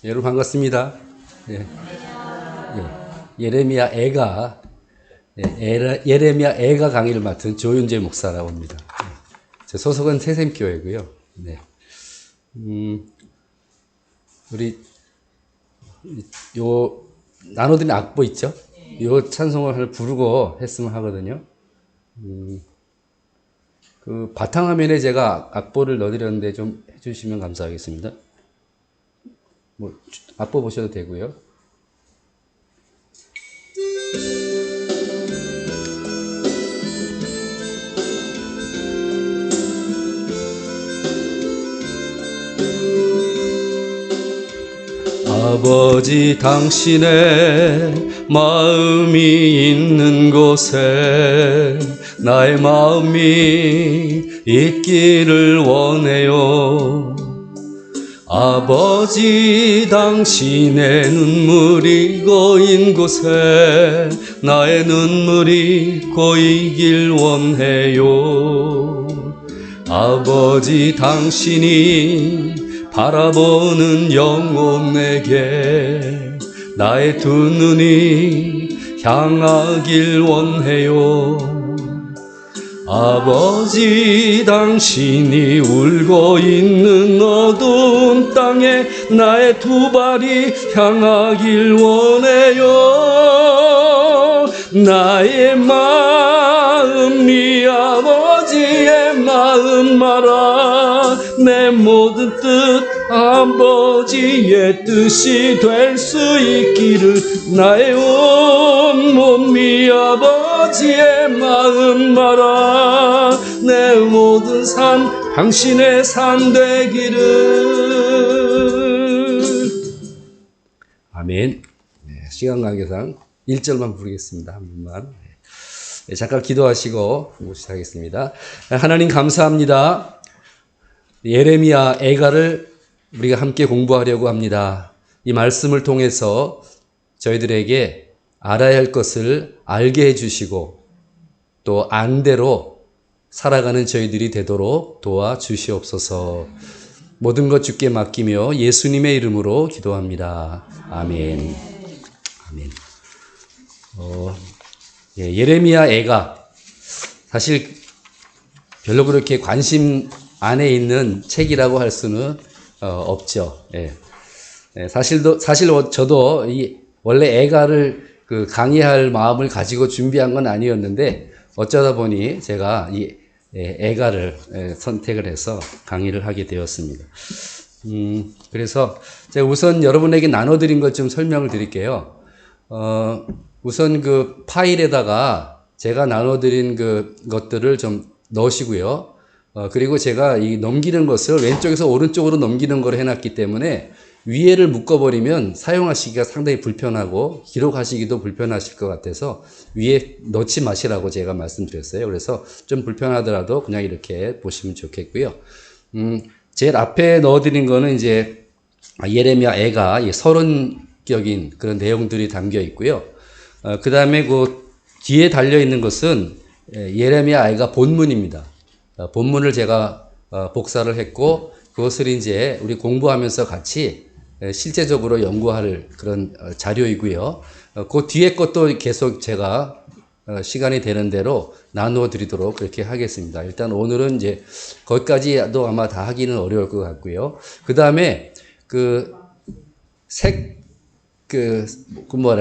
여러분 반갑습니다. 예, 예레미야 애가 예레미야 애가 강의를 맡은 조윤재 목사라고 합니다. 제 소속은 새샘교회고요. 네. 우리 요 나눠드린 악보 있죠? 요 찬송을 부르고 했으면 하거든요. 그 바탕화면에 제가 악보를 넣어드렸는데 좀 해주시면 감사하겠습니다. 뭐 악보 보셔도 되고요. 아버지 당신의 마음이 있는 곳에 나의 마음이 있기를 원해요. 아버지 당신의 눈물이 고인 곳에 나의 눈물이 고이길 원해요. 아버지 당신이 바라보는 영혼에게 나의 두 눈이 향하길 원해요. 아버지 당신이 울고 있는 어두운 땅에 나의 두 발이 향하길 원해요. 나의 마음이 아버지의 마음 말아 내 모든 뜻 아버지의 뜻이 될 수 있기를 나의 온 몸이 아버지의 마음 말아 내 모든 삶 당신의 삶 되기를. 아멘. 시간 관계상 1절만 부르겠습니다. 한 번만. 잠깐 기도하시고 시작하겠습니다. 하나님 감사합니다. 예레미야 애가를 우리가 함께 공부하려고 합니다. 이 말씀을 통해서 저희들에게 알아야 할 것을 알게 해주시고 또 안대로 살아가는 저희들이 되도록 도와주시옵소서. 모든 것 주께 맡기며 예수님의 이름으로 기도합니다. 아멘. 아멘. 예레미야 애가 사실 별로 그렇게 관심 안에 있는 책이라고 할 수는 없죠. 사실 저도 원래 애가를 강의할 마음을 가지고 준비한 건 아니었는데 어쩌다 보니 제가 이 애가를 선택을 해서 강의를 하게 되었습니다. 그래서 제가 우선 여러분에게 나눠드린 것 좀 설명을 드릴게요. 우선 그 파일에다가 제가 나눠드린 그 것들을 좀 넣으시고요. 그리고 제가 이 넘기는 것을 왼쪽에서 오른쪽으로 넘기는 걸 해놨기 때문에 위에를 묶어버리면 사용하시기가 상당히 불편하고 기록하시기도 불편하실 것 같아서 위에 넣지 마시라고 제가 말씀드렸어요. 그래서 좀 불편하더라도 그냥 이렇게 보시면 좋겠고요. 제일 앞에 넣어드린 거는 이제 예레미야 애가 서론격인 그런 내용들이 담겨 있고요. 그 다음에 그 뒤에 달려있는 것은 예레미야 애가 본문입니다. 본문을 제가 복사를 했고 그것을 이제 우리 공부하면서 같이 실제적으로 연구할 그런 자료이고요. 그 뒤에 것도 계속 제가 시간이 되는 대로 나누어 드리도록 그렇게 하겠습니다. 일단 오늘은 이제 거기까지도 아마 다 하기는 어려울 것 같고요. 그 다음에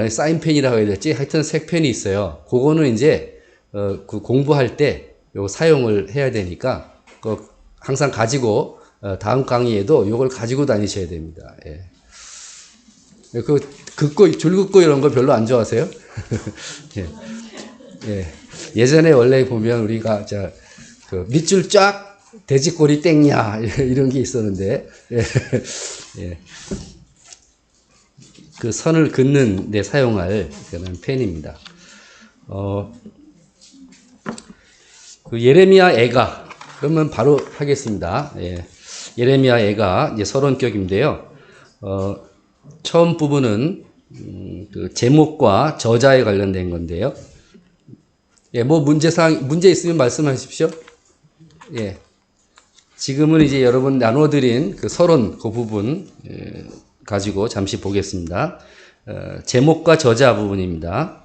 사인펜이라고 해야 될지 하여튼 색펜이 있어요. 그거는 이제 그 공부할 때 요 사용을 해야 되니까 항상 가지고 다음 강의에도 이걸 가지고 다니셔야 됩니다. 줄 긋고 이런 거 별로 안 좋아하세요? 예전에 원래 보면 우리가 밑줄 쫙 돼지꼬리 땡냐 이런 게 있었는데 그 선을 긋는 데 사용할 그런 펜입니다. 예레미야 애가 그러면 바로 하겠습니다. 예레미야 애가 이제 서론격인데요. 처음 부분은 그 제목과 저자에 관련된 건데요. 뭐 문제 있으면 말씀하십시오. 지금은 이제 여러분 나눠드린 그 서론 그 부분 가지고 잠시 보겠습니다. 제목과 저자 부분입니다.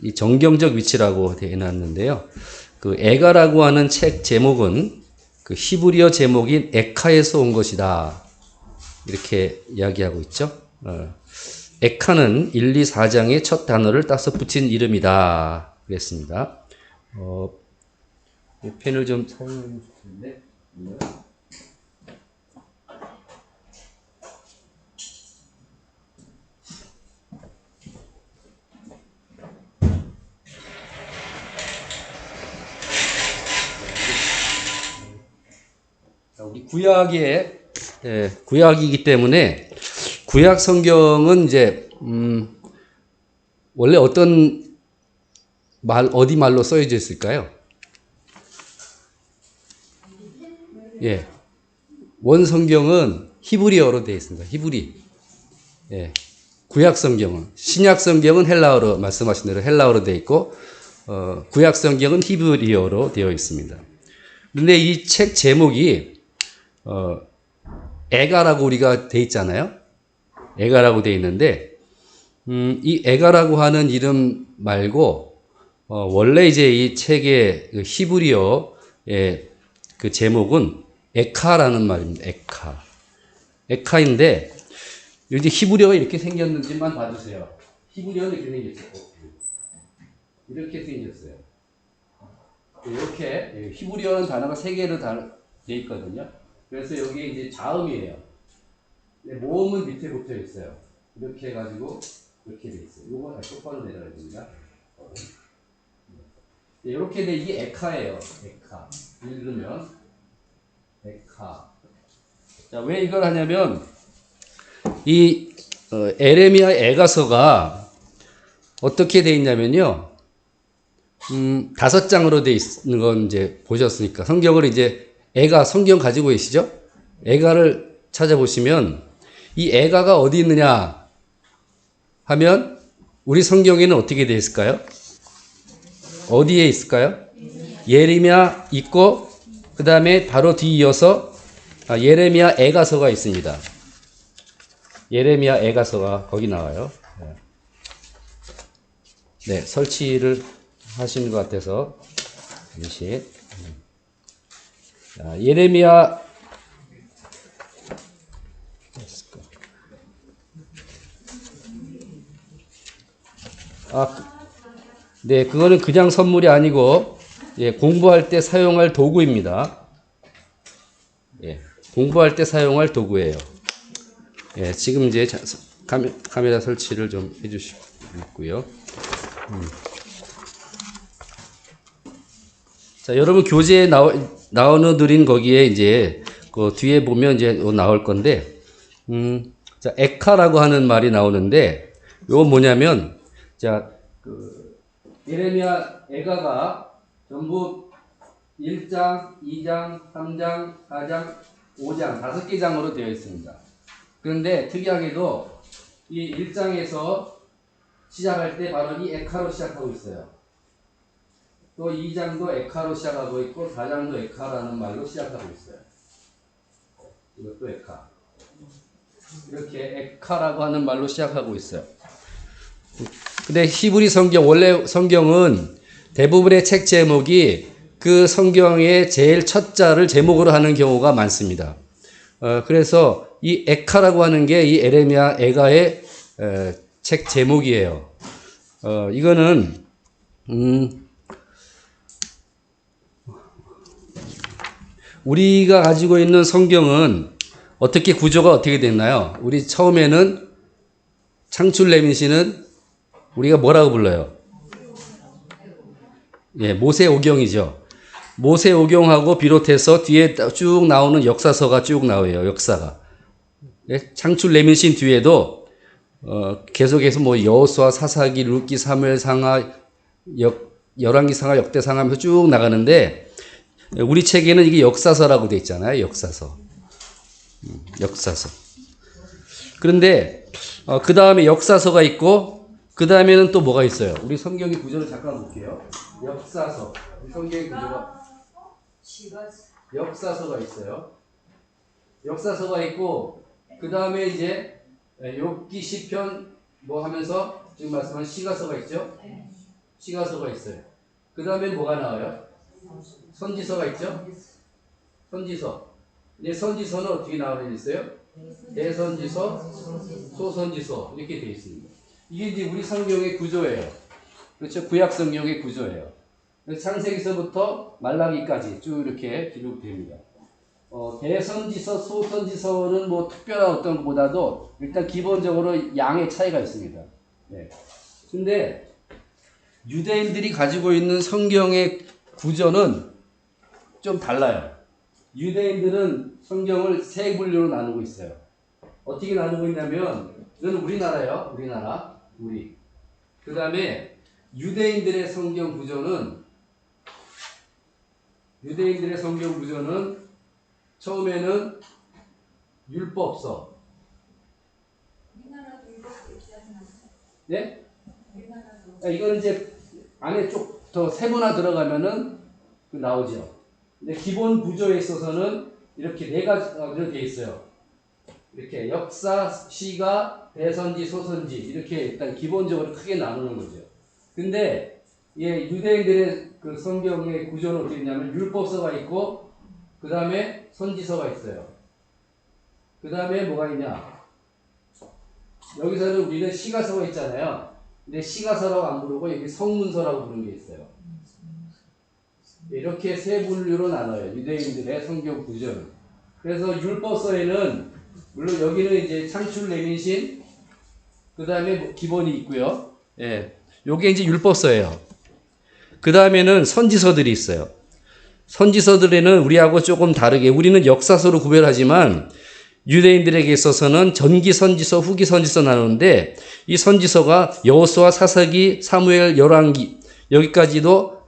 이 정경적 위치라고 되어 놨는데요. 그 에가라고 하는 책 제목은 그 히브리어 제목인 에카에서 온 것이다. 이렇게 이야기하고 있죠. 에카는 1, 2, 4장의 첫 단어를 따서 붙인 이름이다. 그랬습니다. 펜을 좀 사용해 주실 텐데. 우리 구약이기 때문에 구약 성경은 이제 원래 어떤 어디 말로 써져 있을까요? 예, 원 성경은 히브리어로 되어 있습니다. 히브리. 예, 구약 성경은 신약 성경은 헬라어로 말씀하신 대로 헬라어로 되어 있고 구약 성경은 히브리어로 되어 있습니다. 그런데 이 책 제목이 에가라고 우리가 돼 있잖아요. 에가라고 돼 있는데, 이 에가라고 하는 이름 말고, 원래 이제 이 책의 그 히브리어의 그 제목은 에카라는 말입니다. 에카. 에카인데, 이제 히브리어가 이렇게 생겼는지만 봐주세요. 히브리어는 이렇게 생겼어요. 이렇게 생겼어요. 이렇게, 히브리어는 단어가 3개로 돼 있거든요. 그래서 여기에 이제 자음이에요. 모음은 밑에 붙어 있어요. 이렇게 해가지고 이렇게 돼 있어요. 이거 다시 똑바로 내려야 됩니다. 이렇게 돼 이게 에카예요. 에카. 읽으면 에카. 자, 왜 이걸 하냐면 이 에레미야 에가서가 어떻게 돼 있냐면요. 5장으로 돼 있는 건 이제 보셨으니까 성경을 이제 에가 성경 가지고 계시죠? 에가를 찾아보시면 이 에가가 어디 있느냐 하면 우리 성경에는 어떻게 되어 있을까요? 어디에 있을까요? 예레미야 있고 그 다음에 바로 뒤이어서 예레미야 에가서가 있습니다. 예레미야 에가서가 거기 나와요. 네, 설치를 하시는 것 같아서 잠시. 자, 예레미야 네, 그거는 그냥 선물이 아니고 공부할 때 사용할 도구입니다. 공부할 때 사용할 도구예요. 지금 이제 카메라 설치를 좀 해주시고요. 자, 여러분 교재에 나오는 드린 거기에 이제 그 뒤에 보면 이제 나올 건데, 자, 에카라고 하는 말이 나오는데, 요거 뭐냐면, 자, 예레미야 에가가 전부 1장, 2장, 3장, 4장, 5장, 5개 장으로 되어 있습니다. 그런데 특이하게도 이 1장에서 시작할 때 바로 이 에카로 시작하고 있어요. 또 2장도 에카로 시작하고 있고 4장도 에카라는 말로 시작하고 있어요. 이것도 에카. 이렇게 에카라고 하는 말로 시작하고 있어요. 근데 히브리 성경, 원래 성경은 대부분의 책 제목이 그 성경의 제일 첫 자를 제목으로 하는 경우가 많습니다. 그래서 이 에카라고 하는 게 이 에레미야 에가의 책 제목이에요. 이거는 우리가 가지고 있는 성경은 어떻게 구조가 어떻게 됐나요? 우리 처음에는 창출 레민시는 우리가 뭐라고 불러요? 모세오경이죠. 모세오경하고 비롯해서 뒤에 쭉 나오는 역사서가 쭉 나와요. 역사가. 창출 레민신 뒤에도 계속해서 뭐 여호수아, 사사기, 룻기, 사무엘, 상하, 열왕기, 상하, 역대상하 하면서 쭉 나가는데 우리 책에는 이게 역사서라고 돼 있잖아요. 역사서. 역사서. 그런데 그 다음에 역사서가 있고 그 다음에는 또 뭐가 있어요? 우리 성경의 구조를 잠깐 볼게요. 역사서. 우리 성경의 구조가 역사서가 있어요. 역사서가 있고 그 다음에 이제 욥기 시편 뭐 하면서 지금 말씀한 시가서가 있죠? 시가서가 있어요. 그 다음에 뭐가 나와요? 선지서가 있죠? 선지서. 이제 선지서는 어떻게 나오는 게 있어요? 대선지서, 소선지서 이렇게 되어 있습니다. 이게 이제 우리 성경의 구조예요. 그렇죠? 구약 성경의 구조예요. 창세기서부터 말라기까지 쭉 이렇게 기록됩니다. 대선지서, 소선지서는 뭐 특별한 어떤 것보다도 일단 기본적으로 양의 차이가 있습니다. 네. 근데 유대인들이 가지고 있는 성경의 구조는 좀 달라요. 유대인들은 성경을 세 분류로 나누고 있어요. 어떻게 나누고 있냐면, 이건 우리나라예요. 우리나라. 우리. 그 다음에 유대인들의 성경 구조는 처음에는 율법서. 네? 이건 이제 안에 쭉 더 세분화 들어가면은 나오죠. 근데 기본 구조에 있어서는 이렇게 네 가지로 되어 있어요. 이렇게 역사, 시가, 대선지, 소선지 이렇게 일단 기본적으로 크게 나누는 거죠. 근데 유대인들의 그 성경의 구조는 어떻게 있냐면 율법서가 있고 그 다음에 선지서가 있어요. 그 다음에 뭐가 있냐? 여기서는 우리는 시가서가 있잖아요. 근데 시가서라고 안 부르고 여기 성문서라고 부르는 게 있어요. 이렇게 세 분류로 나눠요. 유대인들의 성경 구조는. 그래서 율법서에는 물론 여기는 이제 창출 레민신 그 다음에 기본이 있고요. 예, 요게 이제 율법서예요. 그 다음에는 선지서들이 있어요. 선지서들에는 우리하고 조금 다르게 우리는 역사서로 구별하지만 유대인들에게 있어서는 전기 선지서, 후기 선지서 나누는데 이 선지서가 여호수아, 사사기, 사무엘, 열왕기 여기까지도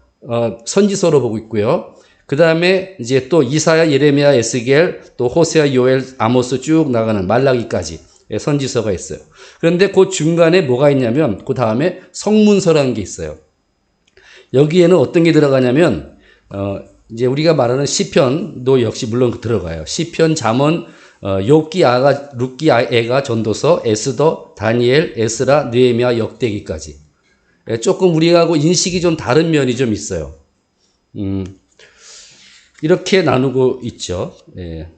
선지서로 보고 있고요. 그 다음에 이제 또 이사야, 예레미야, 에스겔, 또 호세아, 요엘, 아모스 쭉 나가는 말라기까지 선지서가 있어요. 그런데 그 중간에 뭐가 있냐면 그 다음에 성문서라는 게 있어요. 여기에는 어떤 게 들어가냐면 이제 우리가 말하는 시편도 역시 물론 들어가요. 시편, 잠언, 욥기, 아가, 룻기, 에가, 전도서, 에스더, 다니엘, 에스라, 느헤미야, 역대기까지. 조금 우리하고 인식이 좀 다른 면이 좀 있어요. 이렇게 나누고 있죠. 예.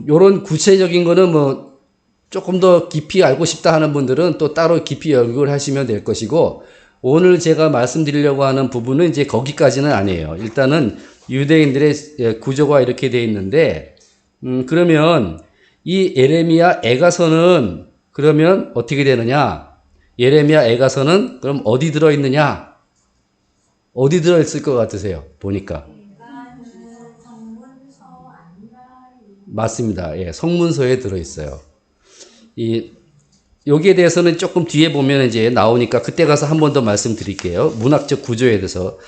요런 구체적인 거는 뭐 조금 더 깊이 알고 싶다 하는 분들은 또 따로 깊이 연구를 하시면 될 것이고 오늘 제가 말씀드리려고 하는 부분은 이제 거기까지는 아니에요. 일단은 유대인들의 구조가 이렇게 되어 있는데 그러면 이 예레미야 에가서는 그러면 어떻게 되느냐? 예레미야 에가서는 그럼 어디 들어있느냐? 어디 들어있을 것 같으세요? 보니까. 맞습니다. 예, 성문서에 들어있어요. 여기에 대해서는 조금 뒤에 보면 이제 나오니까 그때 가서 한 번 더 말씀드릴게요. 문학적 구조에 대해서.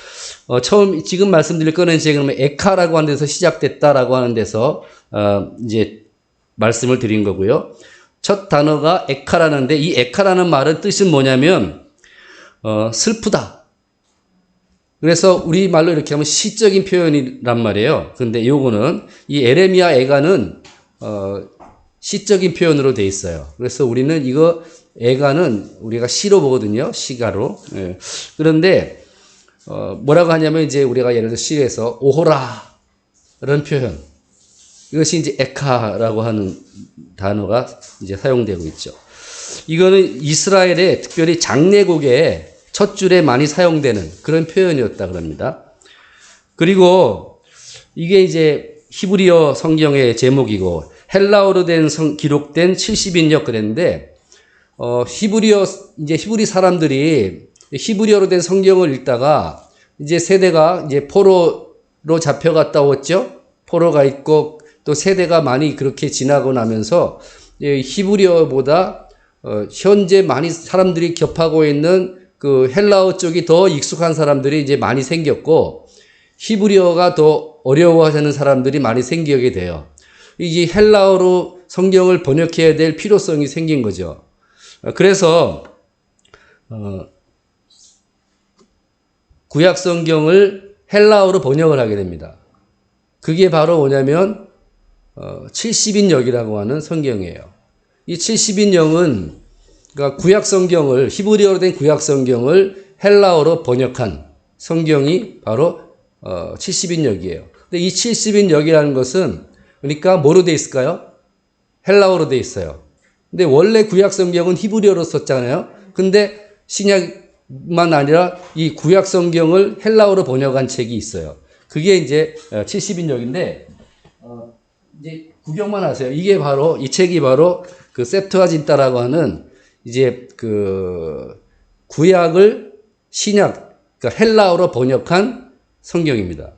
지금 말씀드릴 거는 이제 그러면 에카라고 하는 데서 시작됐다라고 하는 데서, 이제 말씀을 드린 거고요. 첫 단어가 에카라는데 이 에카라는 말은 뜻은 뭐냐면, 슬프다. 그래서 우리말로 이렇게 하면 시적인 표현이란 말이에요. 근데 요거는 이 에레미야 에가는, 시적인 표현으로 돼 있어요. 그래서 우리는 이거 에가는 우리가 시로 보거든요. 시가로. 예. 그런데 뭐라고 하냐면 이제 우리가 예를 들어 시에서 오호라 이런 표현. 이것이 이제 에카라고 하는 단어가 이제 사용되고 있죠. 이거는 이스라엘의 특별히 장례곡에 첫 줄에 많이 사용되는 그런 표현이었다 그럽니다. 그리고 이게 이제 히브리어 성경의 제목이고 헬라어로 기록된 70인역 그랬는데, 히브리 사람들이 히브리어로 된 성경을 읽다가, 이제 세대가 이제 포로로 잡혀갔다 왔죠? 포로가 있고, 또 세대가 많이 그렇게 지나고 나면서, 히브리어보다, 현재 많이 사람들이 겹하고 있는 그 헬라어 쪽이 더 익숙한 사람들이 이제 많이 생겼고, 히브리어가 더 어려워하는 사람들이 많이 생기게 돼요. 이게 헬라어로 성경을 번역해야 될 필요성이 생긴 거죠. 그래서 구약 성경을 헬라어로 번역을 하게 됩니다. 그게 바로 뭐냐면 70인역이라고 하는 성경이에요. 이 70인역은 그러니까 구약 성경을 히브리어로 된 구약 성경을 헬라어로 번역한 성경이 바로 70인역이에요. 근데 이 70인역이라는 것은 그러니까 뭐로 돼 있을까요? 헬라어로 돼 있어요. 근데 원래 구약 성경은 히브리어로 썼잖아요. 근데 신약만 아니라 이 구약 성경을 헬라어로 번역한 책이 있어요. 그게 이제 70인역인데 이제 구경만 하세요. 이게 바로 이 책이 바로 그 셉투아진타라고 하는 이제 그 구약을 신약 그러니까 헬라어로 번역한 성경입니다.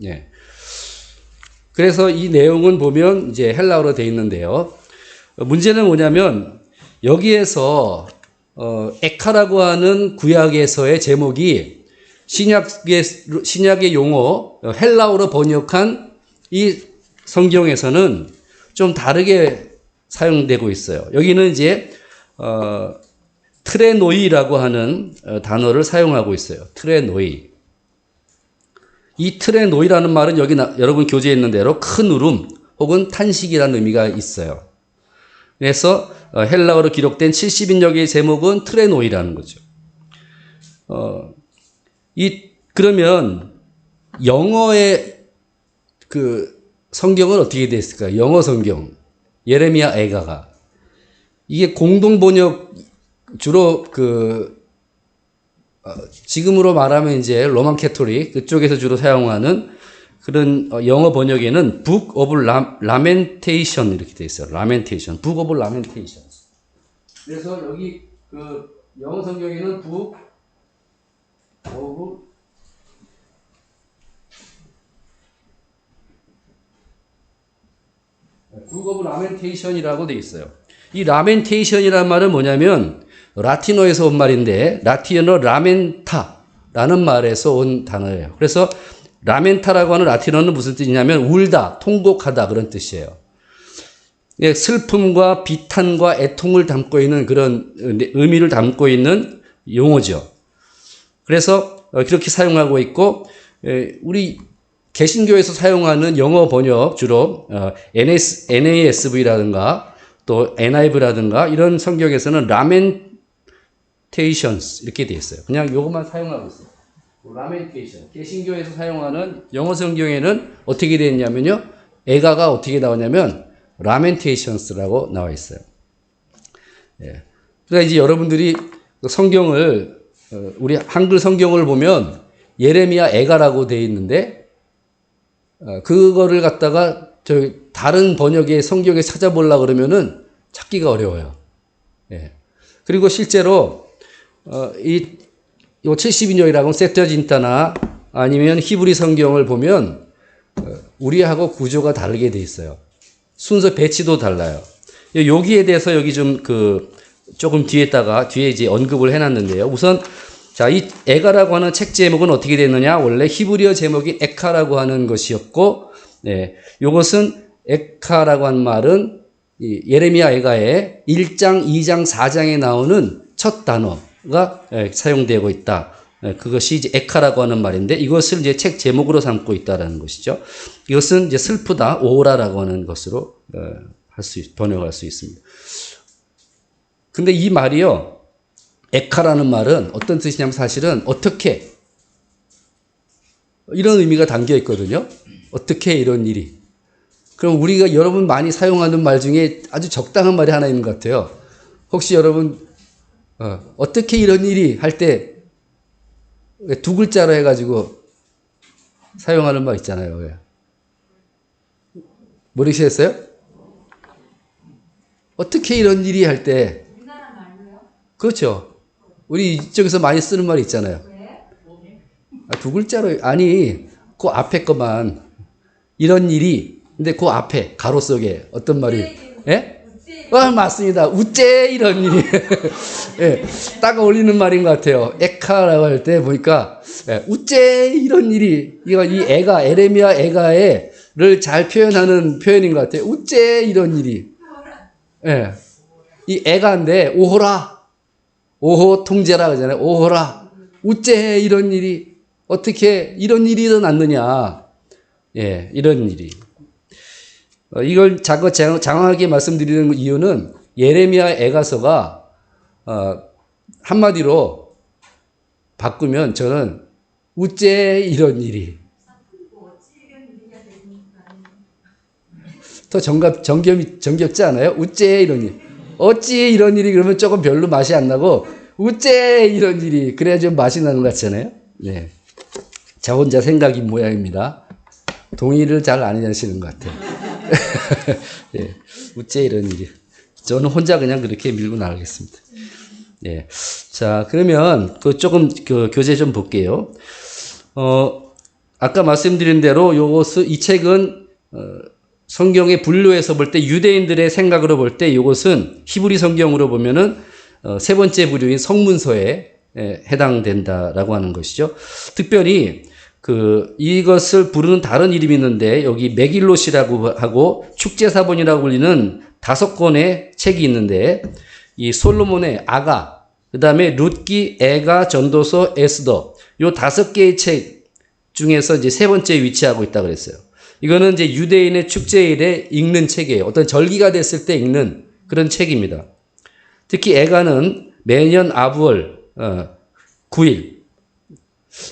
예. 그래서 이 내용은 보면 이제 헬라어로 되어 있는데요. 문제는 뭐냐면 여기에서 에카라고 하는 구약에서의 제목이 신약의 용어 헬라어로 번역한 이 성경에서는 좀 다르게 사용되고 있어요. 여기는 이제 트레노이라고 하는 단어를 사용하고 있어요. 트레노이. 이 트레노이라는 말은 여기 여러분 교재에 있는 대로 큰 울음 혹은 탄식이라는 의미가 있어요. 그래서 헬라어로 기록된 70인역의 제목은 트레노이라는 거죠. 그러면 영어의 그 성경은 어떻게 되어 있을까요? 영어 성경. 예레미야 애가가. 이게 공동 번역 주로 지금으로 말하면 이제 로만 캐톨릭 그쪽에서 주로 사용하는 그런 영어 번역에는 Book of Lamentation 이렇게 되어 있어요. Lamentation. Book of Lamentation. 그래서 여기 그 영어 성경에는 Book of Lamentation이라고 되어 있어요. 이 Lamentation이라는 말은 뭐냐면 라틴어에서 온 말인데 라틴어 라멘타라는 말에서 온 단어예요. 그래서 라멘타라고 하는 라틴어는 무슨 뜻이냐면 울다, 통곡하다 그런 뜻이에요. 슬픔과 비탄과 애통을 담고 있는 그런 의미를 담고 있는 용어죠. 그래서 그렇게 사용하고 있고 우리 개신교에서 사용하는 영어 번역 주로 NASV라든가 또 NIV라든가 이런 성경에서는 Lamentations 이렇게 되어 있어요. 그냥 이것만 사용하고 있어요. Lamentation. 개신교에서 사용하는 영어 성경에는 어떻게 되어 있냐면요. 애가가 어떻게 나오냐면 Lamentations라고 나와 있어요. 예. 그러니까 이제 여러분들이 성경을 우리 한글 성경을 보면 예레미야 애가라고 되어 있는데 그거를 갖다가 다른 번역의 성경에 찾아보려고 그러면은 찾기가 어려워요. 예. 그리고 실제로 이 70인역이라고 셉투아진타나 아니면 히브리 성경을 보면 우리하고 구조가 다르게 돼 있어요. 순서 배치도 달라요. 여기에 대해서 여기 좀 조금 뒤에 이제 언급을 해놨는데요. 우선 자, 이 에가라고 하는 책 제목은 어떻게 됐느냐? 원래 히브리어 제목이 에카라고 하는 것이었고, 네, 요것은 에카라고 하는 말은 예레미야 에가의 1장, 2장, 4장에 나오는 첫 단어가 사용되고 있다. 그것이 이제 에카라고 하는 말인데 이것을 이제 책 제목으로 삼고 있다라는 것이죠. 이것은 이제 슬프다, 오라라고 하는 것으로 번역할 수 있습니다. 근데 이 말이요. 에카라는 말은 어떤 뜻이냐면 사실은 어떻게 이런 의미가 담겨 있거든요. 어떻게 이런 일이. 그럼 우리가 여러분 많이 사용하는 말 중에 아주 적당한 말이 하나 있는 것 같아요. 혹시 여러분 어떻게 이런 일이 할 때 두 글자로 해가지고 사용하는 말 있잖아요. 왜? 모르시겠어요? 어떻게 이런 일이 할 때 그렇죠. 우리 이쪽에서 많이 쓰는 말이 있잖아요. 두 글자로 아니 그 앞에 것만 이런 일이 근데 그 앞에 가로 속에 어떤 말이 예? 맞습니다. 우째 이런 일이 예, 딱 어울리는 말인 것 같아요. 에카라고 할 때 보니까 우째 이런 일이 이거 이 애가 에레미야 애가를 잘 표현하는 표현인 것 같아요. 우째 이런 일이 예, 이 애가인데 오호라 오호 통제라 그러잖아요. 오호라 우째 이런 일이 어떻게 이런 일이 일어났느냐 예, 이런 일이 이걸 장황하게 말씀드리는 이유는 예레미야 애가서가 한마디로 바꾸면 저는 우째 이런 일이 더 정겹지 않아요? 우째 이런 일. 어찌 이런 일이 그러면 조금 별로 맛이 안 나고 우째 이런 일이 그래야 좀 맛이 나는 것 같잖아요. 네. 저 혼자 생각인 모양입니다. 동의를 잘 안 하시는 것 같아요. 예. 우째 이런 일이. 저는 혼자 그냥 그렇게 밀고 나가겠습니다. 예. 자, 그러면 조금 교재 좀 볼게요. 아까 말씀드린 대로 이 책은 성경의 분류에서 볼 때 유대인들의 생각으로 볼 때 이것은 히브리 성경으로 보면은 세 번째 부류인 성문서에 해당된다라고 하는 것이죠. 특별히 이것을 부르는 다른 이름이 있는데 여기 메길롯이라고 하고 축제사본이라고 불리는 5권의 책이 있는데 이 솔로몬의 아가, 그다음에 룻기, 에가, 전도서, 에스더 요 5개의 책 중에서 이제 세 번째에 위치하고 있다 그랬어요. 이거는 이제 유대인의 축제일에 읽는 책이에요. 어떤 절기가 됐을 때 읽는 그런 책입니다. 특히 에가는 매년 아부월 9일.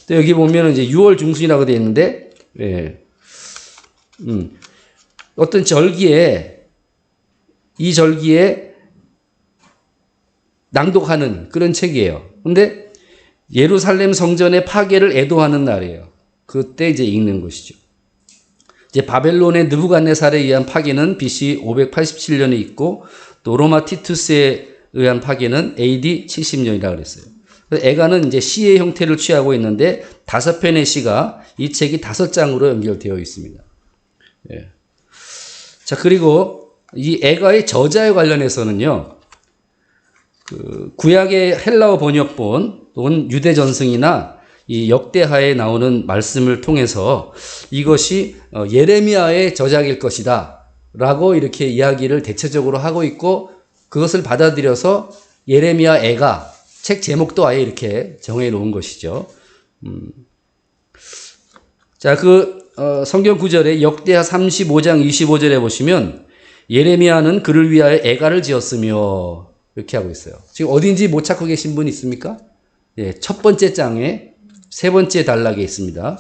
또 여기 보면 이제 6월 중순이라고 되어 있는데, 예. 어떤 이 절기에 낭독하는 그런 책이에요. 근데 예루살렘 성전의 파괴를 애도하는 날이에요. 그때 이제 읽는 것이죠. 이제 바벨론의 느부갓네살에 의한 파괴는 BC 587년에 있고 또 로마 티투스에 의한 파괴는 AD 70년이라고 그랬어요. 에가는 이제 시의 형태를 취하고 있는데 5편의 시가 이 책이 5장으로 연결되어 있습니다. 예. 자, 그리고 이 에가의 저자에 관련해서는요, 구약의 헬라어 번역본 또는 유대 전승이나 이 역대하에 나오는 말씀을 통해서 이것이 예레미야의 저작일 것이다 라고 이렇게 이야기를 대체적으로 하고 있고 그것을 받아들여서 예레미야 애가 책 제목도 아예 이렇게 정해 놓은 것이죠. 자, 성경 구절에 역대하 35장 25절에 보시면 예레미야는 그를 위하여 애가를 지었으며 이렇게 하고 있어요. 지금 어딘지 못 찾고 계신 분 있습니까? 예, 첫 번째 장에 세 번째 단락에 있습니다.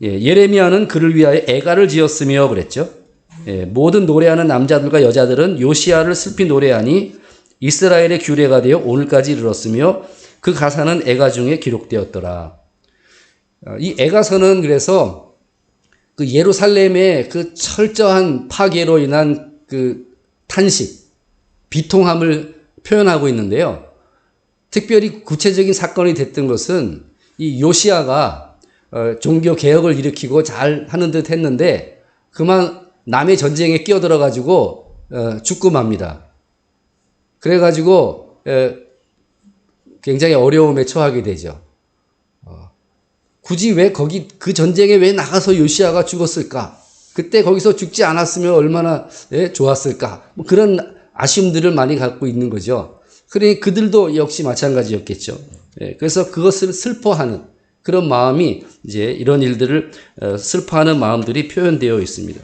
예, 예레미야는 그를 위하여 애가를 지었으며 그랬죠. 예, 모든 노래하는 남자들과 여자들은 요시야를 슬피 노래하니 이스라엘의 규례가 되어 오늘까지 이르렀으며 그 가사는 애가 중에 기록되었더라. 이 애가서는 그래서 그 예루살렘의 그 철저한 파괴로 인한 그 탄식, 비통함을 표현하고 있는데요. 특별히 구체적인 사건이 됐던 것은 이 요시야가 종교 개혁을 일으키고 잘 하는 듯 했는데 그만 남의 전쟁에 끼어들어 가지고 죽고 맙니다. 그래 가지고 굉장히 어려움에 처하게 되죠. 굳이 왜 그 전쟁에 왜 나가서 요시야가 죽었을까? 그때 거기서 죽지 않았으면 얼마나 좋았을까? 뭐 그런 아쉬움들을 많이 갖고 있는 거죠. 그러니 그들도 역시 마찬가지였겠죠. 그래서 그것을 슬퍼하는 그런 마음이 이제 이런 일들을 슬퍼하는 마음들이 표현되어 있습니다.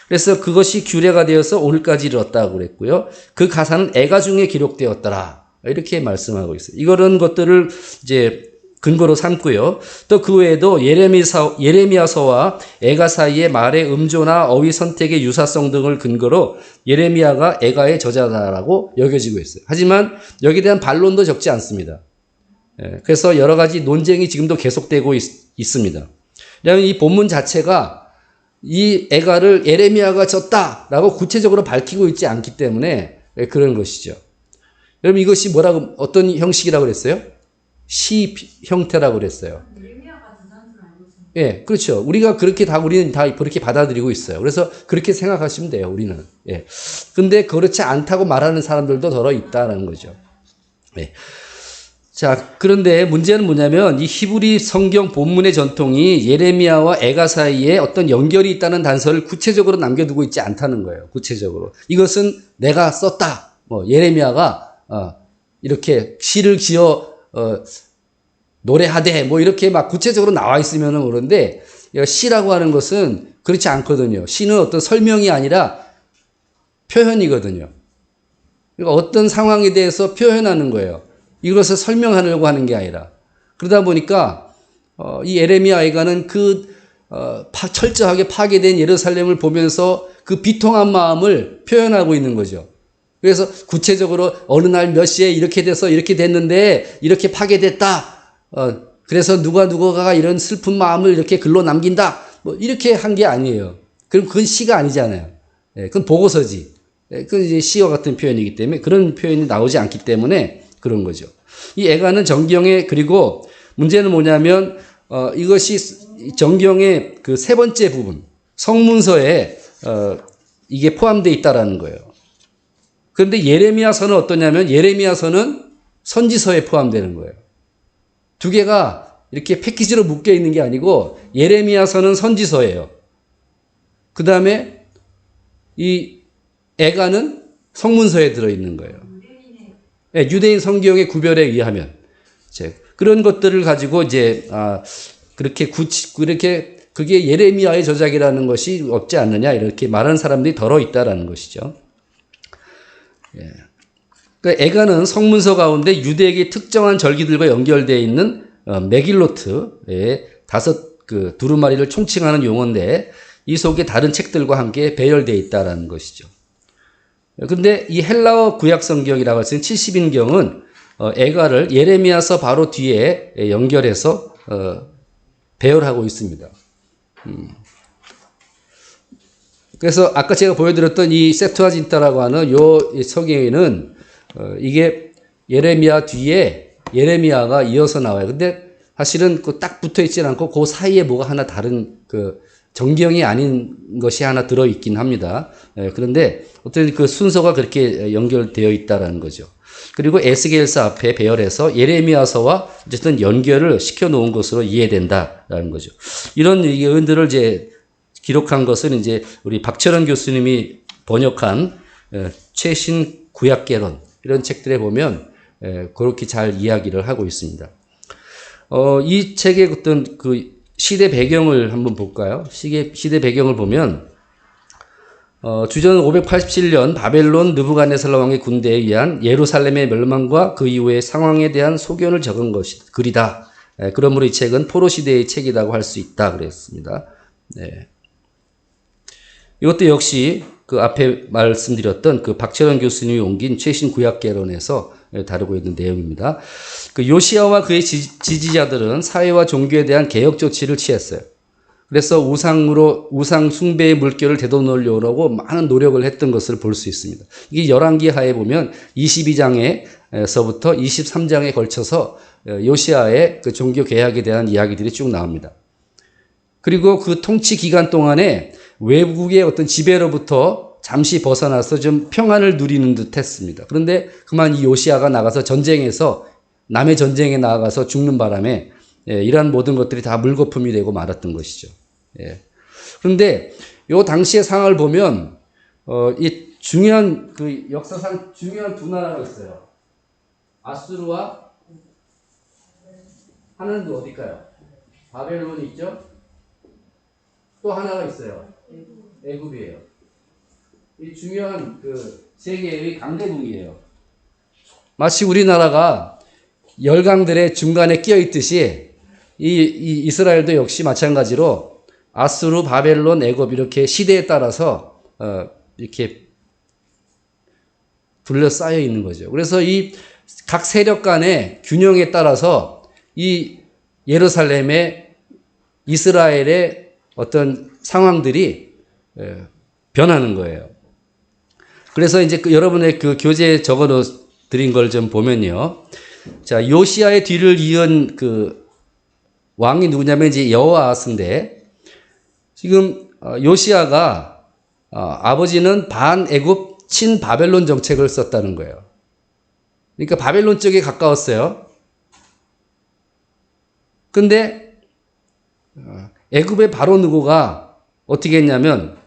그래서 그것이 규례가 되어서 오늘까지 이르렀다고 그랬고요. 그 가사는 애가 중에 기록되었더라. 이렇게 말씀하고 있어요. 이런 것들을 이제 근거로 삼고요. 또 그 외에도 예레미야서와 애가 사이의 말의 음조나 어휘 선택의 유사성 등을 근거로 예레미야가 애가의 저자다라고 여겨지고 있어요. 하지만 여기에 대한 반론도 적지 않습니다. 그래서 여러 가지 논쟁이 지금도 계속되고 있습니다. 왜냐하면 이 본문 자체가 이 애가를 예레미야가 졌다라고 구체적으로 밝히고 있지 않기 때문에 그런 것이죠. 여러분 이것이 어떤 형식이라고 그랬어요? 시 형태라고 그랬어요. 예, 그렇죠. 우리는 다 그렇게 받아들이고 있어요. 그래서 그렇게 생각하시면 돼요, 우리는. 예. 근데 그렇지 않다고 말하는 사람들도 더러 있다는 거죠. 예. 자, 그런데 문제는 뭐냐면 이 히브리 성경 본문의 전통이 예레미야와 애가 사이에 어떤 연결이 있다는 단서를 구체적으로 남겨두고 있지 않다는 거예요. 구체적으로. 이것은 내가 썼다. 예레미야가 이렇게 시를 지어 노래하되 이렇게 막 구체적으로 나와 있으면은 그런데 시라고 하는 것은 그렇지 않거든요. 시는 어떤 설명이 아니라 표현이거든요. 그러니까 어떤 상황에 대해서 표현하는 거예요. 이것을 설명하려고 하는 게 아니라. 그러다 보니까 이 에레미야 애가는 철저하게 파괴된 예루살렘을 보면서 그 비통한 마음을 표현하고 있는 거죠. 그래서 구체적으로 어느 날 몇 시에 이렇게 돼서 이렇게 됐는데 이렇게 파괴됐다. 그래서 누가가 이런 슬픈 마음을 이렇게 글로 남긴다. 뭐 이렇게 한 게 아니에요. 그럼 그건 시가 아니잖아요. 그건 보고서지. 그건 이제 시와 같은 표현이기 때문에 그런 표현이 나오지 않기 때문에 그런 거죠. 이 애가는 정경에, 그리고 문제는 뭐냐면 이것이 정경의 그 세 번째 부분, 성문서에 이게 포함되어 있다라는 거예요. 그런데 예레미야서는 어떠냐면 예레미야서는 선지서에 포함되는 거예요. 두 개가 이렇게 패키지로 묶여 있는 게 아니고 예레미야서는 선지서예요. 그 다음에 이 애가는 성문서에 들어있는 거예요. 네, 유대인 성경의 구별에 의하면 그런 것들을 가지고 이제 그렇게 그게 예레미야의 저작이라는 것이 없지 않느냐 이렇게 말하는 사람들이 더러 있다라는 것이죠. 예. 그러니까 애가는 성문서 가운데 유대에게 특정한 절기들과 연결되어 있는 메길로트의 5 두루마리를 총칭하는 용어인데 이 속에 다른 책들과 함께 배열되어 있다라는 것이죠. 그런데 이 헬라어 구약 성경이라고 할 수 있는 70인경은 애가를 예레미야서 바로 뒤에 연결해서 배열하고 있습니다. 그래서 아까 제가 보여드렸던 이 세투아진타라고 하는 요 성경에는 이게 예레미야 뒤에 예레미야가 이어서 나와요. 근데 사실은 딱 붙어 있지는 않고 그 사이에 뭐가 하나 다른 정경이 아닌 것이 하나 들어 있긴 합니다. 그런데 어떤 그 순서가 그렇게 연결되어 있다라는 거죠. 그리고 에스겔서 앞에 배열해서 예레미야서와 어쨌든 연결을 시켜 놓은 것으로 이해된다라는 거죠. 이런 의견들을 이제 기록한 것은 이제 우리 박철원 교수님이 번역한 최신 구약개론 이런 책들에 보면 그렇게 잘 이야기를 하고 있습니다. 이 책의 어떤 그 시대 배경을 한번 볼까요? 시대 배경을 보면 주전 587년 바벨론 느부갓네살 왕의 군대에 의한 예루살렘의 멸망과 그 이후의 상황에 대한 소견을 적은 글이다. 그러므로 이 책은 포로 시대의 책이라고 할 수 있다 그랬습니다. 네. 이것도 역시 그 앞에 말씀드렸던 그 박철원 교수님이 옮긴 최신 구약개론에서 다루고 있는 내용입니다. 그 요시야와 그의 지지자들은 사회와 종교에 대한 개혁 조치를 취했어요. 그래서 우상 숭배의 물결을 되돌려오려고 많은 노력을 했던 것을 볼 수 있습니다. 이게 열왕기 하에 보면 22장에서부터 23장에 걸쳐서 요시야의 그 종교 개혁에 대한 이야기들이 쭉 나옵니다. 그리고 그 통치 기간 동안에 외국의 어떤 지배로부터 잠시 벗어나서 좀 평안을 누리는 듯 했습니다. 그런데 그만 이 요시야가 나가서 남의 전쟁에 나가서 죽는 바람에 이러한 모든 것들이 다 물거품이 되고 말았던 것이죠. 그런데 요 당시의 상황을 보면 이 중요한 그 역사상 중요한 두 나라가 있어요. 아수르와 하나는 또 어딜까요? 바벨론이 있죠. 또 하나가 있어요. 애굽이에요. 이 중요한 그 세계의 강대국이에요. 마치 우리나라가 열강들의 중간에 끼어 있듯이 이 이스라엘도 역시 마찬가지로 아수르, 바벨론, 애굽 이렇게 시대에 따라서 이렇게 둘러싸여 있는 거죠. 그래서 이 각 세력 간의 균형에 따라서 이 예루살렘의 이스라엘의 어떤 상황들이 변하는 거예요. 그래서 이제 여러분의 그 교재에 적어 드린 걸 좀 보면요. 자, 요시야의 뒤를 이은 그 왕이 누구냐면 이제 여호아하스인데 지금 요시야가 아버지는 반애굽 친바벨론 정책을 썼다는 거예요. 그러니까 바벨론 쪽에 가까웠어요. 근데 애굽의 바로 느고가 어떻게 했냐면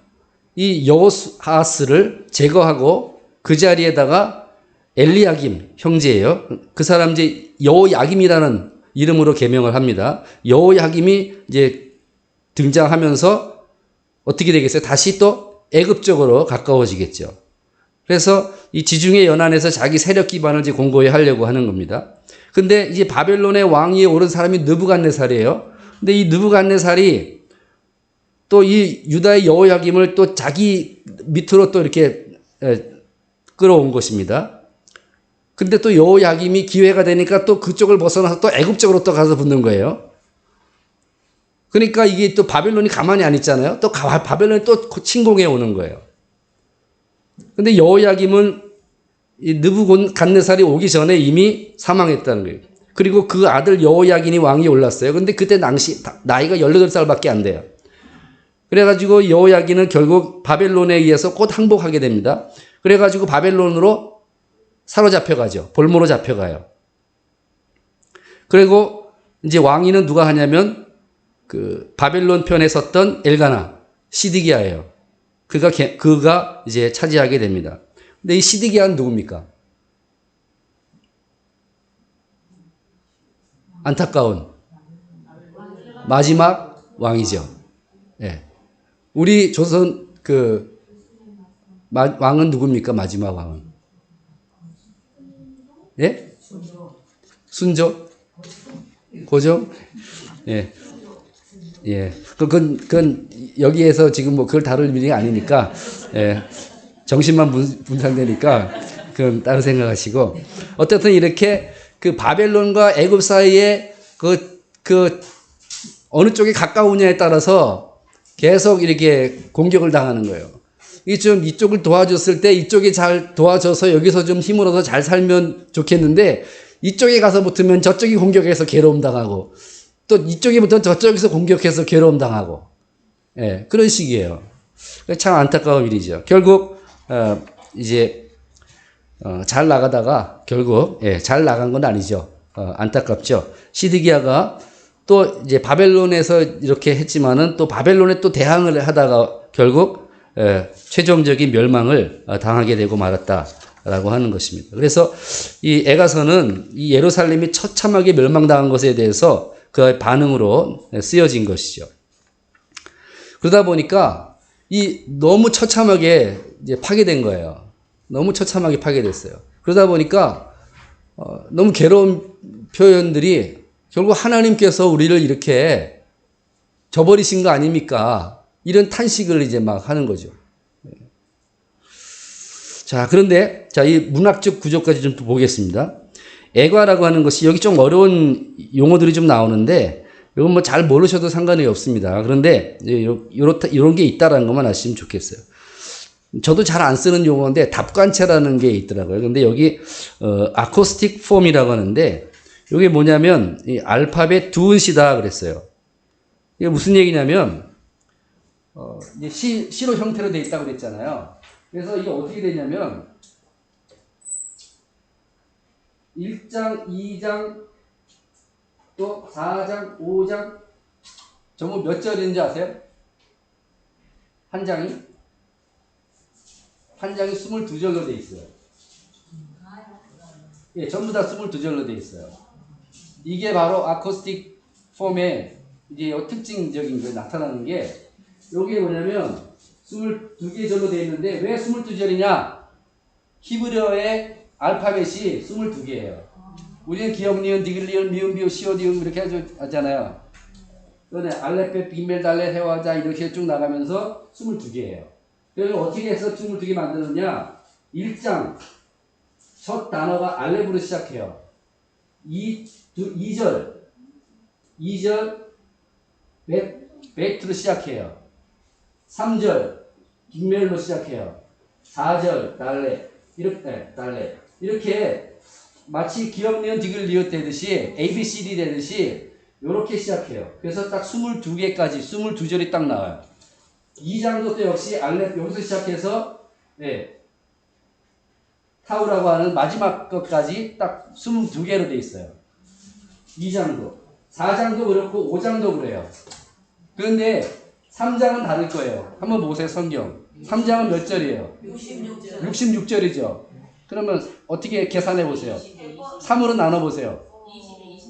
이 여호아하스를 제거하고 그 자리에다가 엘리야김 형제예요. 그 사람 이제 여호야김이라는 이름으로 개명을 합니다. 여호야김이 이제 등장하면서 어떻게 되겠어요? 다시 또 애굽 쪽으로 가까워지겠죠. 그래서 이 지중해 연안에서 자기 세력 기반을 이제 공고히 하려고 하는 겁니다. 근데 이제 바벨론의 왕위에 오른 사람이 느부갓네살이에요. 근데 이 느부갓네살이 또 이 유다의 여호야김을 또 자기 밑으로 또 이렇게 끌어온 것입니다. 근데 또 여호야김이 기회가 되니까 또 그쪽을 벗어나서 또 애굽 쪽으로 또 가서 붙는 거예요. 그러니까 이게 또 바벨론이 가만히 안 있잖아요. 또 바벨론이 또 침공해 오는 거예요. 근데 여호야김은 이 느부갓네살이 오기 전에 이미 사망했다는 거예요. 그리고 그 아들 여호야긴이 왕이 올랐어요. 근데 그때 나이가 18살밖에 안 돼요. 그래가지고 여호야긴은 결국 바벨론에 의해서 곧 항복하게 됩니다. 그래가지고 바벨론으로 사로잡혀가죠. 볼모로 잡혀가요. 그리고 이제 왕위는 누가 하냐면 그 바벨론 편에 섰던 엘가나 시드기야예요. 그가 이제 차지하게 됩니다. 근데 이 시드기야는 누굽니까? 안타까운 마지막 왕이죠. 예. 우리 조선 그 왕은 누굽니까? 마지막 왕은? 예? 순조? 고종? 예. 예. 그건 여기에서 지금 뭐 그걸 다룰 일이 아니니까, 예. 정신만 분산되니까, 그건 따로 생각하시고. 어쨌든 이렇게 그 바벨론과 애굽 사이에 어느 쪽에 가까우냐에 따라서 계속 이렇게 공격을 당하는 거예요. 이쪽을 도와줬을 때 이쪽이 잘 도와줘서 여기서 좀 힘을 얻어 잘 살면 좋겠는데 이쪽에 가서 붙으면 저쪽이 공격해서 괴로움 당하고 또 이쪽에 붙으면 저쪽에서 공격해서 괴로움 당하고 예, 그런 식이에요. 참 안타까운 일이죠. 결국 이제 잘 나가다가 결국 잘 나간 건 아니죠. 안타깝죠. 시드기야가 또 이제 바벨론에서 이렇게 했지만은 또 바벨론에 또 대항을 하다가 결국 최종적인 멸망을 당하게 되고 말았다라고 하는 것입니다. 그래서 이 에가서는 이 예루살렘이 처참하게 멸망당한 것에 대해서 그 반응으로 쓰여진 것이죠. 그러다 보니까 이 너무 처참하게 이제 파괴된 거예요. 너무 처참하게 파괴됐어요. 그러다 보니까 너무 괴로운 표현들이 결국 하나님께서 우리를 이렇게 저버리신 거 아닙니까? 이런 탄식을 이제 막 하는 거죠. 자, 그런데, 이 문학적 구조까지 좀 보겠습니다. 애과라고 하는 것이 여기 좀 어려운 용어들이 좀 나오는데, 이건 뭐 잘 모르셔도 상관이 없습니다. 그런데, 이런 게 있다라는 것만 아시면 좋겠어요. 저도 잘 안 쓰는 용어인데, 답관체라는 게 있더라고요. 근데 여기, 아코스틱 폼이라고 하는데, 이게 뭐냐면, 이 알파벳 두은시다 그랬어요. 이게 무슨 얘기냐면, 이제 시로 형태로 되어 있다고 그랬잖아요. 그래서 이게 어떻게 되냐면, 1장, 2장, 또 4장, 5장, 전부 몇 절인지 아세요? 한 장이 22절로 되어 있어요. 예, 전부 다 22절로 되어 있어요. 이게 바로 아코스틱 폼의 이제 특징적인 게 나타나는 게 여기에 뭐냐면 22개 절로 되어 있는데 왜 22절이냐? 히브리어의 알파벳이 22개예요. 우리는 기역, 니은, 디귿, 리을, 미음, 비읍, 시옷, 이음 이렇게 하잖아요. 그런데 알레페, 빅멜, 달레, 헤와자 이렇게 쭉 나가면서 22개예요. 그래서 어떻게 해서 22개 만드느냐? 1장 첫 단어가 알레브로 시작해요. 2절 베트로 시작해요. 3절 빅멜로 시작해요. 4절 달레 이렇게 마치 기역, 니은, 디귿, 리을 되듯이 ABCD 되듯이 이렇게 시작해요. 그래서 딱 22개까지 22절이 딱 나와요. 2장도 또 역시 여기서 시작해서 타우라고 하는 마지막 것까지 딱 22개로 돼 있어요. 2장도 4장도 그렇고 5장도 그래요. 그런데 3장은 다를 거예요. 한번 보세요. 성경 3장은 몇 절이에요? 66절이죠. 그러면 어떻게 계산해 보세요? 3으로 나눠 보세요.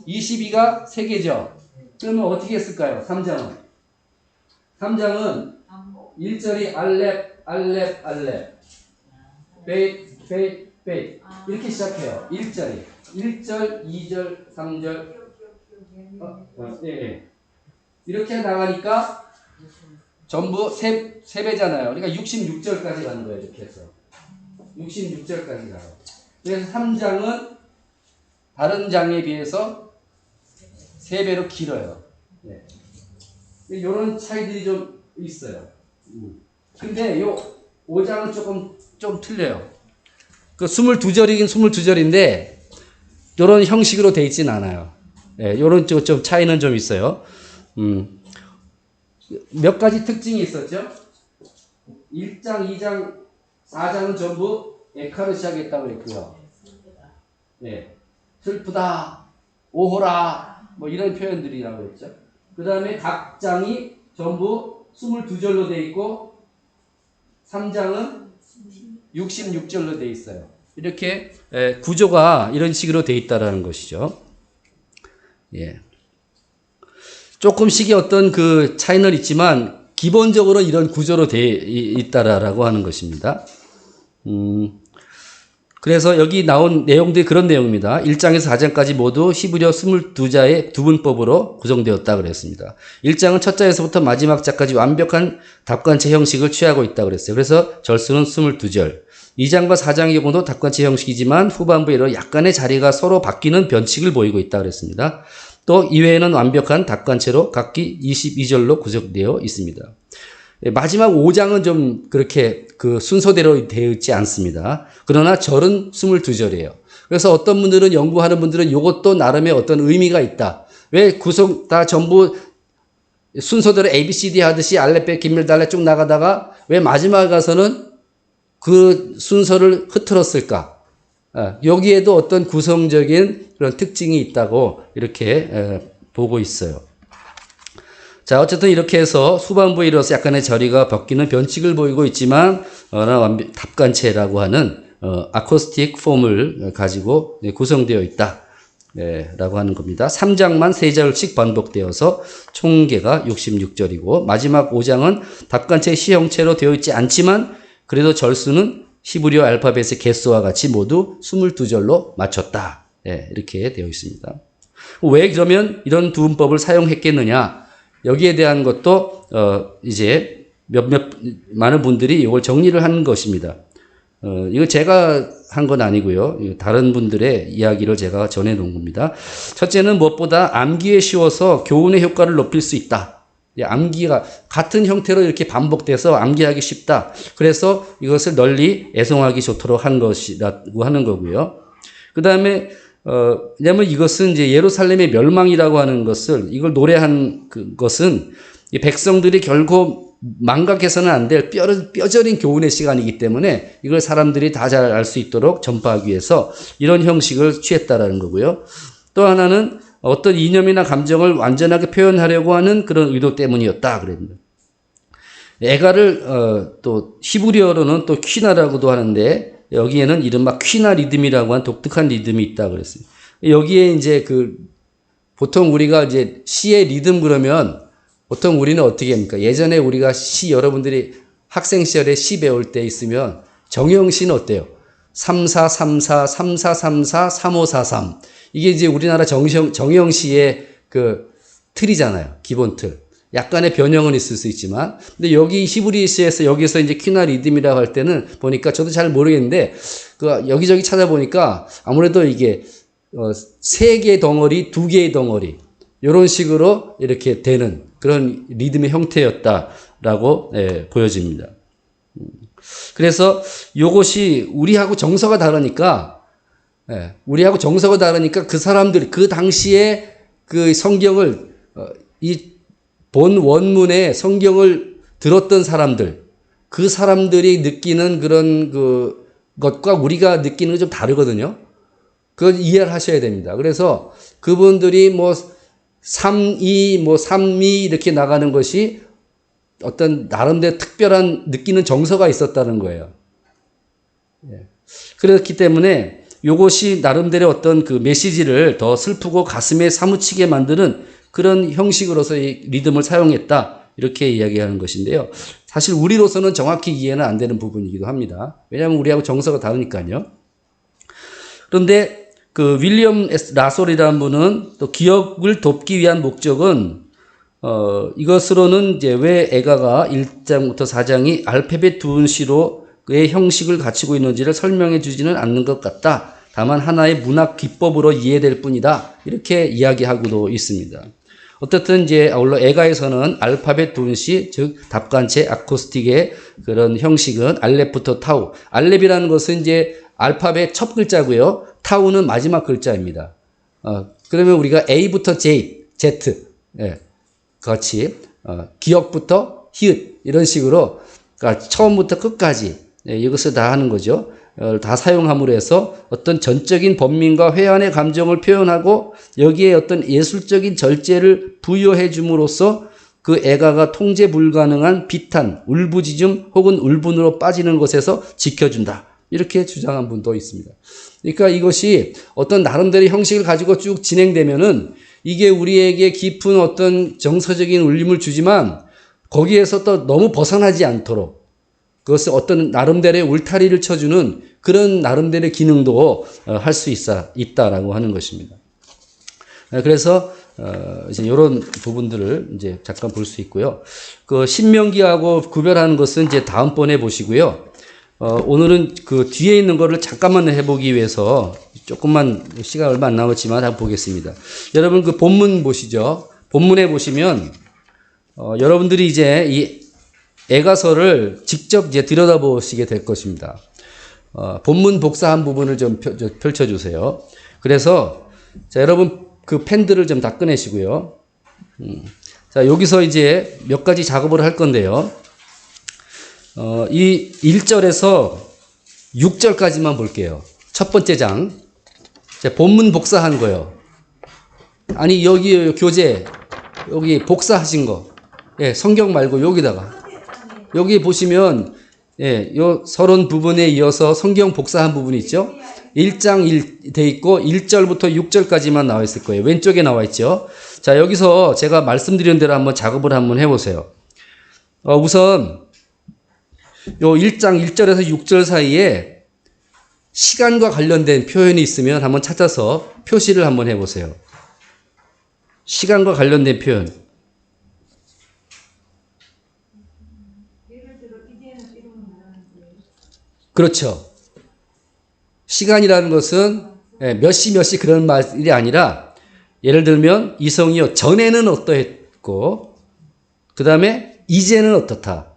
22가 3개죠. 그러면 어떻게 했을까요? 3장은 3장은 1절이 알렙, 알렙, 알렙. 베이트, 베이트, 베이트. 이렇게 시작해요. 1절이. 1절, 2절, 3절. 예, 예. 이렇게 나가니까 전부 세 배잖아요. 그러니까 66절까지 가는 거예요. 이렇게 해서. 66절까지 가요. 그래서 3장은 다른 장에 비해서 3배로 길어요. 네. 이런 차이들이 좀 있어요. 근데 요 5장은 좀 틀려요. 그 22절이긴 22절인데 요런 형식으로 돼 있진 않아요. 예, 요런 좀 차이는 좀 있어요. 몇 가지 특징이 있었죠? 1장, 2장, 4장은 전부 에카로 시작했다고 그랬고요. 네. 슬프다, 오호라, 뭐 이런 표현들이라고 그랬죠. 그 다음에 각 장이 전부 22절로 돼 있고, 3장은 66절로 돼 있어요. 이렇게 구조가 이런 식으로 돼 있다라는 것이죠. 예. 조금씩의 어떤 그 차이는 있지만 기본적으로 이런 구조로 돼 있다라고 하는 것입니다. 그래서 여기 나온 내용들이 그런 내용입니다. 1장에서 4장까지 모두 히브리어 22자의 두분법으로 구성되었다 그랬습니다. 1장은 첫 자에서부터 마지막 자까지 완벽한 답관체 형식을 취하고 있다 그랬어요. 그래서 절수는 22절. 2장과 4장의 경우도 답관체 형식이지만 후반부에 약간의 자리가 서로 바뀌는 변칙을 보이고 있다 그랬습니다. 또 이외에는 완벽한 답관체로 각기 22절로 구성되어 있습니다. 마지막 5장은 좀 그렇게 그 순서대로 되어 있지 않습니다. 그러나 절은 22절이에요. 그래서 어떤 분들은 연구하는 분들은 이것도 나름의 어떤 의미가 있다. 왜 구성 다 전부 순서대로 ABCD 하듯이 알렙벳 기밀달레 쭉 나가다가 왜 마지막에 가서는 그 순서를 흐트렀을까? 여기에도 어떤 구성적인 그런 특징이 있다고 이렇게 보고 있어요. 자, 어쨌든 이렇게 해서 후반부에 이르러서 약간의 저리가 바뀌는 변칙을 보이고 있지만, 답관체라고 하는, 아코스틱 폼을 가지고 구성되어 있다. 네, 라고 하는 겁니다. 3장만 3절씩 반복되어서 총계가 66절이고, 마지막 5장은 답관체 시형체로 되어 있지 않지만, 그래도 절수는 히브리어 알파벳의 개수와 같이 모두 22절로 맞췄다. 네, 이렇게 되어 있습니다. 왜 그러면 이런 두음법을 사용했겠느냐? 여기에 대한 것도 이제 많은 분들이 이걸 정리를 하는 것입니다. 이거 제가 한 건 아니고요. 다른 분들의 이야기를 제가 전해 놓은 겁니다. 첫째는 무엇보다 암기에 쉬워서 교훈의 효과를 높일 수 있다. 암기가 같은 형태로 이렇게 반복돼서 암기하기 쉽다. 그래서 이것을 널리 애송하기 좋도록 한 것이라고 하는 거고요. 그 다음에 왜냐면 이것은 이제 예루살렘의 멸망이라고 하는 것을, 이걸 노래한 것은 이 백성들이 결코 망각해서는 안 될 뼈저린 교훈의 시간이기 때문에 이걸 사람들이 다 잘 알 수 있도록 전파하기 위해서 이런 형식을 취했다라는 거고요. 또 하나는 어떤 이념이나 감정을 완전하게 표현하려고 하는 그런 의도 때문이었다 그랬습니다. 에가를 또 히브리어로는 또 퀴나라고도 하는데 여기에는 이른바 퀴나 리듬이라고 한 독특한 리듬이 있다 그랬어요. 여기에 이제 보통 우리가 이제 시의 리듬 그러면 보통 우리는 어떻게 합니까? 예전에 우리가 시 여러분들이 학생 시절에 시 배울 때 있으면 정형시는 어때요? 3434, 3434, 3543. 이게 이제 우리나라 정형시의 그 틀이잖아요. 기본 틀. 약간의 변형은 있을 수 있지만, 근데 여기 히브리시에서 여기서 이제 퀴나 리듬이라고 할 때는 보니까 저도 잘 모르겠는데, 여기저기 찾아보니까 아무래도 이게, 3개의 덩어리, 2개의 덩어리, 요런 식으로 이렇게 되는 그런 리듬의 형태였다라고, 보여집니다. 그래서 요것이 우리하고 정서가 다르니까, 우리하고 정서가 다르니까 그 사람들, 그 당시에 그 성경을, 본 원문의 성경을 들었던 사람들, 그 사람들이 느끼는 그런 것과 우리가 느끼는 게 좀 다르거든요. 그걸 이해를 하셔야 됩니다. 그래서 그분들이 3이, 3미 이렇게 나가는 것이 어떤 나름대로 특별한 느끼는 정서가 있었다는 거예요. 그렇기 때문에 이것이 나름대로 어떤 그 메시지를 더 슬프고 가슴에 사무치게 만드는 그런 형식으로서 이 리듬을 사용했다. 이렇게 이야기하는 것인데요. 사실 우리로서는 정확히 이해는 안 되는 부분이기도 합니다. 왜냐하면 우리하고 정서가 다르니까요. 그런데 그 윌리엄 라솔이라는 분은 또 기억을 돕기 위한 목적은 이것으로는 이제 왜 애가가 1장부터 4장이 알파벳 두은시로의 형식을 갖추고 있는지를 설명해 주지는 않는 것 같다. 다만 하나의 문학 기법으로 이해될 뿐이다. 이렇게 이야기하고도 있습니다. 어떻든 이제 아울러 애가에서는 알파벳 두은시, 즉 답관체 아코스틱의 그런 형식은 알렙부터 타우. 알렙이라는 것은 이제 알파벳 첫 글자고요. 타우는 마지막 글자입니다. 그러면 우리가 A부터 Z, 예, 같이 기억부터 히읗 이런 식으로 그러니까 처음부터 끝까지 이것을 다 하는 거죠. 다 사용함으로 해서 어떤 전적인 번민과 회한의 감정을 표현하고 여기에 어떤 예술적인 절제를 부여해 줌으로써 그 애가가 통제 불가능한 비탄, 울부짖음 혹은 울분으로 빠지는 것에서 지켜준다. 이렇게 주장한 분도 있습니다. 그러니까 이것이 어떤 나름대로의 형식을 가지고 쭉 진행되면은 이게 우리에게 깊은 어떤 정서적인 울림을 주지만 거기에서 또 너무 벗어나지 않도록 그것을 어떤 나름대로의 울타리를 쳐주는 그런 나름대로의 기능도 할 수 있다라고 하는 것입니다. 그래서 이제 이런 부분들을 이제 잠깐 볼 수 있고요. 그 신명기하고 구별하는 것은 이제 다음번에 보시고요. 오늘은 그 뒤에 있는 거를 잠깐만 해보기 위해서 조금만 시간 얼마 안 남았지만 한번 보겠습니다. 여러분 그 본문 보시죠. 본문에 보시면 여러분들이 이제 이 애가서를 직접 이제 들여다보시게 될 것입니다. 본문 복사한 부분을 좀 펼쳐주세요. 그래서 자 여러분 그 펜들을 좀 다 꺼내시고요. 자 여기서 이제 몇 가지 작업을 할 건데요. 이 1절에서 6절까지만 볼게요. 첫 번째 장. 자, 본문 복사한 거요. 아니 여기 교재 여기 복사하신 거. 예, 성경 말고 여기다가 여기 보시면 예, 요 서론 부분에 이어서 성경 복사한 부분이 있죠. 1장 1 돼 있고 1절부터 6절까지만 나와 있을 거예요. 왼쪽에 나와 있죠. 자, 여기서 제가 말씀드린 대로 한번 작업을 한번 해 보세요. 우선 요 1장 1절에서 6절 사이에 시간과 관련된 표현이 있으면 한번 찾아서 표시를 한번 해 보세요. 시간과 관련된 표현. 그렇죠. 시간이라는 것은 몇 시 그런 말이 아니라 예를 들면 이성이요. 전에는 어떠했고 그 다음에 이제는 어떻다.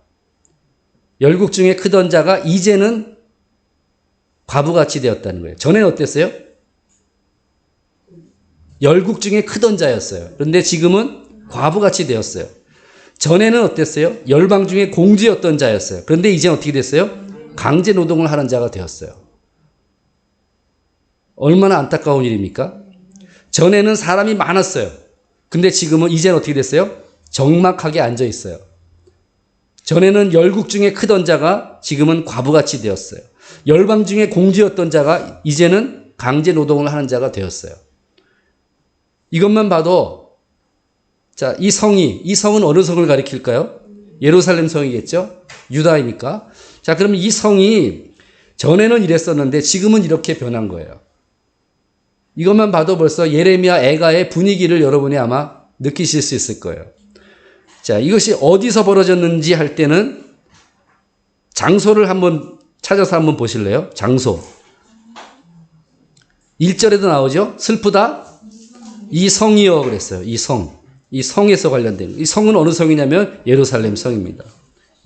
열국 중에 크던 자가 이제는 과부같이 되었다는 거예요. 전에는 어땠어요? 열국 중에 크던 자였어요. 그런데 지금은 과부같이 되었어요. 전에는 어땠어요? 열방 중에 공주였던 자였어요. 그런데 이제는 어떻게 됐어요? 강제 노동을 하는 자가 되었어요. 얼마나 안타까운 일입니까? 전에는 사람이 많았어요. 근데 지금은 이제는 어떻게 됐어요? 적막하게 앉아 있어요. 전에는 열국 중에 크던 자가 지금은 과부같이 되었어요. 열방 중에 공주였던 자가 이제는 강제 노동을 하는 자가 되었어요. 이것만 봐도 자, 이 성은 어느 성을 가리킬까요? 예루살렘 성이겠죠? 유다이니까. 자, 그러면 이 성이 전에는 이랬었는데 지금은 이렇게 변한 거예요. 이것만 봐도 벌써 예레미야 애가의 분위기를 여러분이 아마 느끼실 수 있을 거예요. 자, 이것이 어디서 벌어졌는지 할 때는 장소를 한번 찾아서 한번 보실래요? 장소. 1절에도 나오죠? 슬프다? 이 성이여 그랬어요. 이 성. 이 성에서 관련된. 이 성은 어느 성이냐면 예루살렘 성입니다.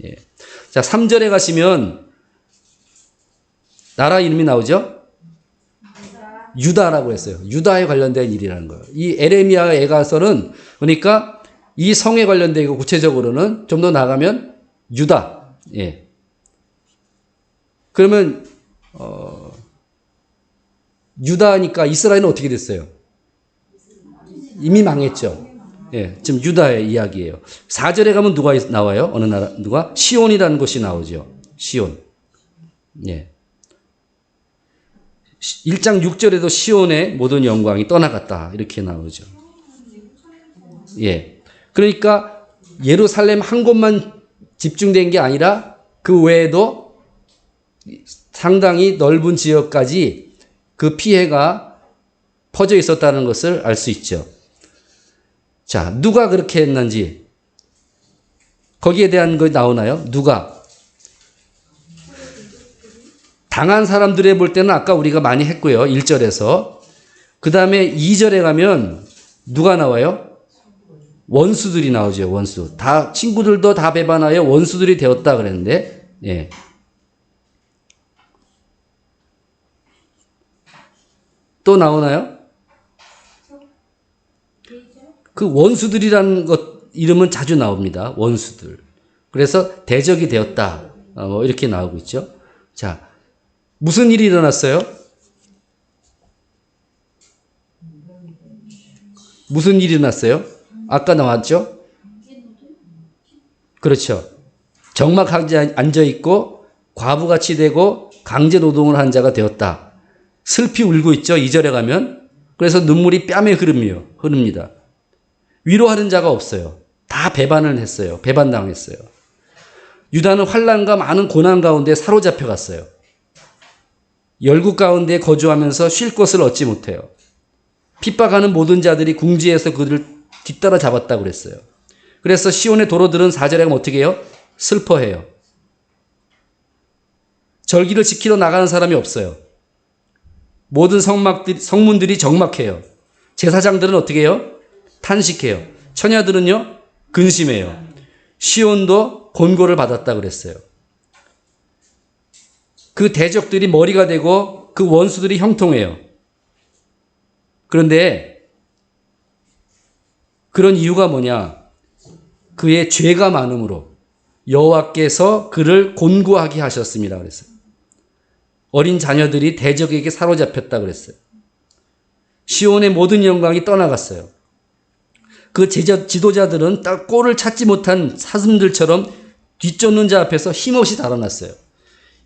예. 자, 3절에 가시면 나라 이름이 나오죠? 유다라고 했어요. 유다에 관련된 일이라는 거예요. 이 에레미야 애가서는 그러니까 이 성에 관련되고 구체적으로는 좀 더 나가면 유다. 예. 그러면 유다니까 이스라엘은 어떻게 됐어요? 이미 망했죠. 예, 지금 유다의 이야기예요. 4절에 가면 누가 나와요? 어느 나라 누가? 시온이라는 곳이 나오죠. 시온. 예. 1장 6절에도 시온의 모든 영광이 떠나갔다. 이렇게 나오죠. 예. 그러니까 예루살렘 한 곳만 집중된 게 아니라 그 외에도 상당히 넓은 지역까지 그 피해가 퍼져 있었다는 것을 알 수 있죠. 자, 누가 그렇게 했는지 거기에 대한 거 나오나요? 누가? 당한 사람들에 볼 때는 아까 우리가 많이 했고요. 1절에서. 그 다음에 2절에 가면 누가 나와요? 원수들이 나오죠. 원수. 다 친구들도 다 배반하여 원수들이 되었다 그랬는데, 예. 또 나오나요? 그 원수들이라는 것 이름은 자주 나옵니다. 원수들. 그래서 대적이 되었다. 이렇게 나오고 있죠. 자, 무슨 일이 일어났어요? 무슨 일이 일어났어요? 아까 나왔죠? 그렇죠. 적막하게 앉아있고 과부같이 되고 강제 노동을 한 자가 되었다. 슬피 울고 있죠. 2절에 가면. 그래서 눈물이 뺨에 흐릅니다. 위로하는 자가 없어요. 다 배반을 했어요. 배반당했어요. 유다는 환난과 많은 고난 가운데 사로잡혀 갔어요. 열국 가운데 거주하면서 쉴 곳을 얻지 못해요. 핍박하는 모든 자들이 궁지에서 그들을 뒤따라 잡았다고 그랬어요. 그래서 시온의 도로들은 4절에 가면 어떻게 해요? 슬퍼해요. 절기를 지키러 나가는 사람이 없어요. 모든 성문들이 적막해요. 제사장들은 어떻게 해요? 탄식해요. 처녀들은요? 근심해요. 시온도 곤고를 받았다 그랬어요. 그 대적들이 머리가 되고 그 원수들이 형통해요. 그런데 그런 이유가 뭐냐? 그의 죄가 많음으로 여호와께서 그를 곤고하게 하셨습니다 그랬어요. 어린 자녀들이 대적에게 사로잡혔다 그랬어요. 시온의 모든 영광이 떠나갔어요. 그 지도자들은 딱 꼴을 찾지 못한 사슴들처럼 뒤쫓는 자 앞에서 힘없이 달아났어요.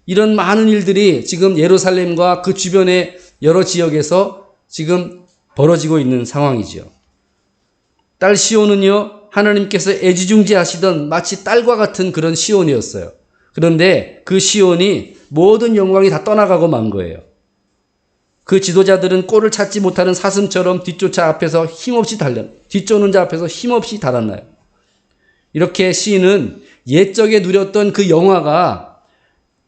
이런 많은 일들이 지금 예루살렘과 그 주변의 여러 지역에서 지금 벌어지고 있는 상황이죠. 딸 시온은요, 하나님께서 애지중지하시던 마치 딸과 같은 그런 시온이었어요. 그런데 그 시온이 모든 영광이 다 떠나가고 만 거예요. 그 지도자들은 꼴을 찾지 못하는 사슴처럼 뒤쫓는 자 앞에서 힘없이 달았나요? 이렇게 시인은 옛적에 누렸던 그 영화가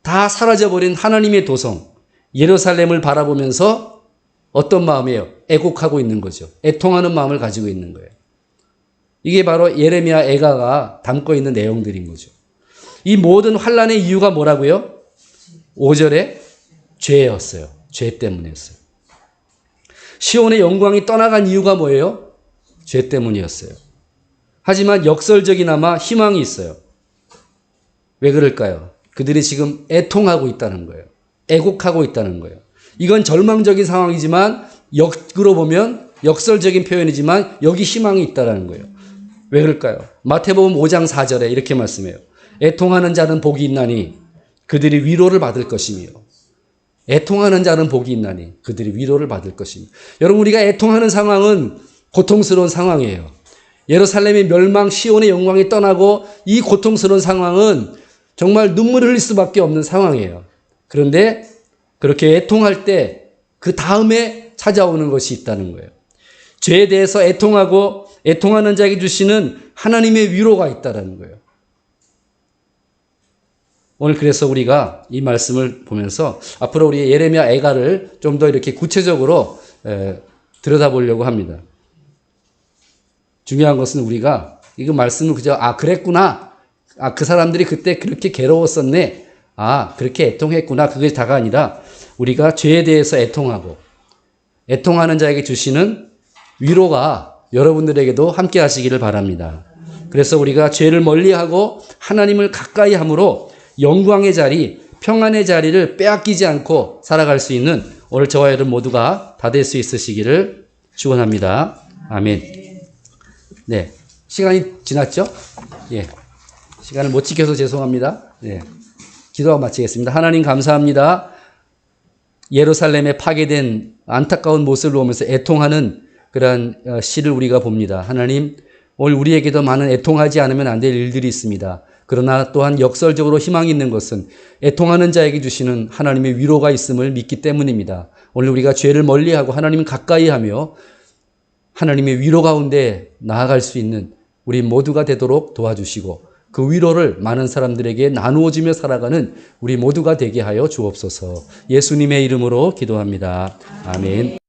다 사라져버린 하나님의 도성 예루살렘을 바라보면서 어떤 마음이에요? 애곡하고 있는 거죠. 애통하는 마음을 가지고 있는 거예요. 이게 바로 예레미야 애가가 담고 있는 내용들인 거죠. 이 모든 환난의 이유가 뭐라고요? 5절에 죄였어요. 죄 때문이었어요. 시온의 영광이 떠나간 이유가 뭐예요? 죄 때문이었어요. 하지만 역설적이나마 희망이 있어요. 왜 그럴까요? 그들이 지금 애통하고 있다는 거예요. 애곡하고 있다는 거예요. 이건 절망적인 상황이지만 역으로 보면 역설적인 표현이지만 여기 희망이 있다는 거예요. 왜 그럴까요? 마태복음 5장 4절에 이렇게 말씀해요. 애통하는 자는 복이 있나니 그들이 위로를 받을 것이며 애통하는 자는 복이 있나니 그들이 위로를 받을 것이며. 여러분, 우리가 애통하는 상황은 고통스러운 상황이에요. 예루살렘의 멸망, 시온의 영광이 떠나고 이 고통스러운 상황은 정말 눈물을 흘릴 수밖에 없는 상황이에요. 그런데 그렇게 애통할 때 그 다음에 찾아오는 것이 있다는 거예요. 죄에 대해서 애통하고 애통하는 자에게 주시는 하나님의 위로가 있다는 거예요. 오늘 그래서 우리가 이 말씀을 보면서 앞으로 우리 예레미야 애가를 좀 더 이렇게 구체적으로 들여다보려고 합니다. 중요한 것은 우리가 이거 말씀을 그저 그랬구나. 그 사람들이 그때 그렇게 괴로웠었네. 그렇게 애통했구나. 그게 다가 아니라 우리가 죄에 대해서 애통하고 애통하는 자에게 주시는 위로가 여러분들에게도 함께 하시기를 바랍니다. 그래서 우리가 죄를 멀리하고 하나님을 가까이 함으로 영광의 자리, 평안의 자리를 빼앗기지 않고 살아갈 수 있는 오늘 저와 여러분 모두가 다 될 수 있으시기를 축원합니다. 아멘. 네, 시간이 지났죠? 예, 시간을 못 지켜서 죄송합니다. 네, 기도하고 마치겠습니다. 하나님 감사합니다. 예루살렘에 파괴된 안타까운 모습을 보면서 애통하는 그러한 시를 우리가 봅니다. 하나님, 오늘 우리에게도 많은 애통하지 않으면 안 될 일들이 있습니다. 그러나 또한 역설적으로 희망이 있는 것은 애통하는 자에게 주시는 하나님의 위로가 있음을 믿기 때문입니다. 오늘 우리가 죄를 멀리하고 하나님 가까이 하며 하나님의 위로 가운데 나아갈 수 있는 우리 모두가 되도록 도와주시고 그 위로를 많은 사람들에게 나누어지며 살아가는 우리 모두가 되게 하여 주옵소서. 예수님의 이름으로 기도합니다. 아멘.